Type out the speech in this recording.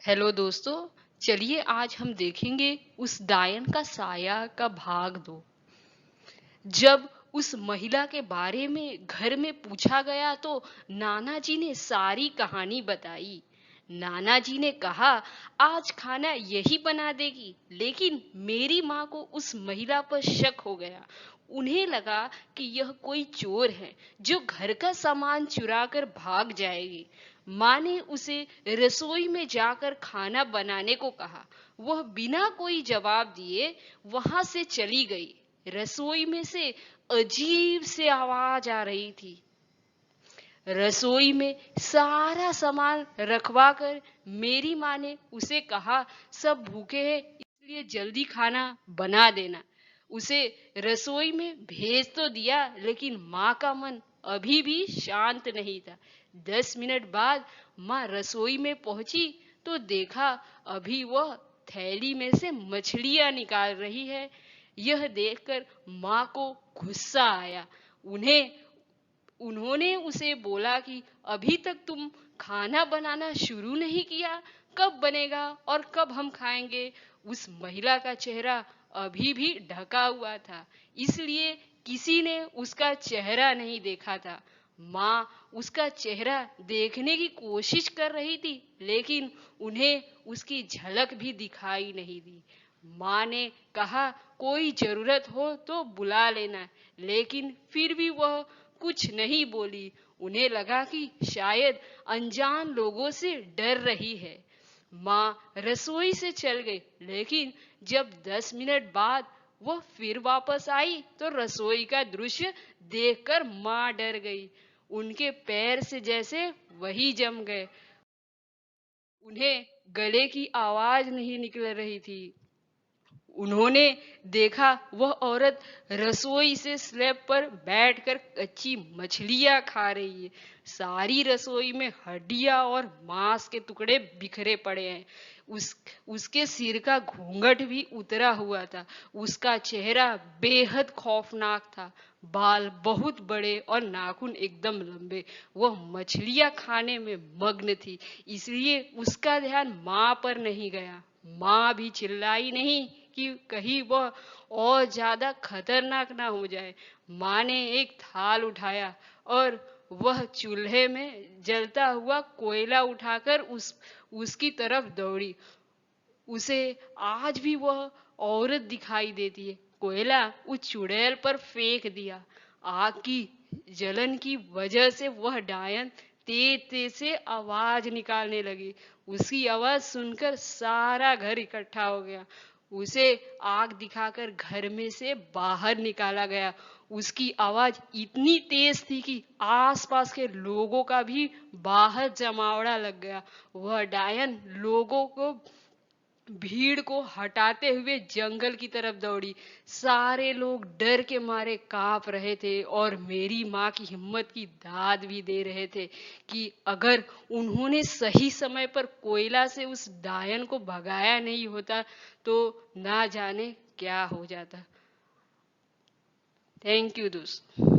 Hello दोस्तों। चलिए आज हम देखेंगे उस डायन का साया का भाग 2। जब उस महिला के बारे में घर में पूछा गया तो नाना जी ने सारी कहानी बताई। नाना जी ने कहा, आज खाना यही बना देगी, लेकिन मेरी माँ को उस महिला पर शक हो गया। उन्हें लगा कि यह कोई चोर है जो घर का सामान चुरा कर भाग जाएगी। माँ ने उसे रसोई में जाकर खाना बनाने को कहा। वह बिना कोई जवाब दिए वहां से चली गई। रसोई में से अजीब सी आवाज आ रही थी। रसोई में सारा सामान रखवा कर मेरी माँ ने उसे कहा, सब भूखे हैं इसलिए जल्दी खाना बना देना। उसे रसोई में भेज तो दिया, लेकिन माँ का मन अभी भी शांत नहीं था। 10 मिनट बाद माँ रसोई में पहुंची तो देखा अभी वह थैली में से मछलियां निकाल रही है। यह देखकर माँ को गुस्सा आया। उन्होंने उसे बोला कि अभी तक तुम खाना बनाना शुरू नहीं किया, कब बनेगा और कब हम खाएंगे। उस महिला का चेहरा अभी भी ढका हुआ था, इसलिए किसी ने उसका चेहरा नहीं देखा था। माँ उसका चेहरा देखने की कोशिश कर रही थी, लेकिन उन्हें उसकी झलक भी दिखाई नहीं दी। माँ ने कहा, कोई जरूरत हो तो बुला लेना, लेकिन फिर भी वह कुछ नहीं बोली। उन्हें लगा कि शायद अनजान लोगों से डर रही है। माँ रसोई से चल गई, लेकिन जब 10 मिनट बाद वह फिर वापस आई तो रसोई का दृश्य देखकर माँ डर गई। उनके पैर से जैसे वही जम गए। उन्हें गले की आवाज नहीं निकल रही थी। उन्होंने देखा वह औरत रसोई से स्लैब पर बैठकर कच्ची मछलियां खा रही है। सारी रसोई में हड्डियां और मांस के टुकड़े बिखरे पड़े हैं। उसके सिर का घूंघट भी उतरा हुआ था। उसका चेहरा बेहद खौफनाक था। बाल बहुत बड़े और नाखून एकदम लंबे। वह मछलियां खाने में मग्न थी, इसलिए उसका ध्यान माँ पर नहीं गया। माँ भी चिल्लाई नहीं कि कहीं वह और ज्यादा खतरनाक ना हो जाए। माँ ने एक थाल उठाया और वह चूल्हे में जलता हुआ कोयला उठाकर उसकी तरफ दौड़ी। उसे आज भी वह औरत दिखाई देती है। कोयला उस चुड़ैल पर फेंक दिया। आग की जलन की वजह से वह डायन तेज तेज से आवाज निकालने लगी। उसकी आवाज सुनकर सारा घर इकट्ठा हो गया। उसे आग दिखाकर घर में से बाहर निकाला गया। उसकी आवाज इतनी तेज थी कि आसपास के लोगों का भी बाहर जमावड़ा लग गया। वह डायन लोगों को भीड़ को हटाते हुए जंगल की तरफ दौड़ी। सारे लोग डर के मारे कांप रहे थे और मेरी माँ की हिम्मत की दाद भी दे रहे थे कि अगर उन्होंने सही समय पर कोयला से उस डायन को भगाया नहीं होता तो ना जाने क्या हो जाता। थैंक यू दोस्त।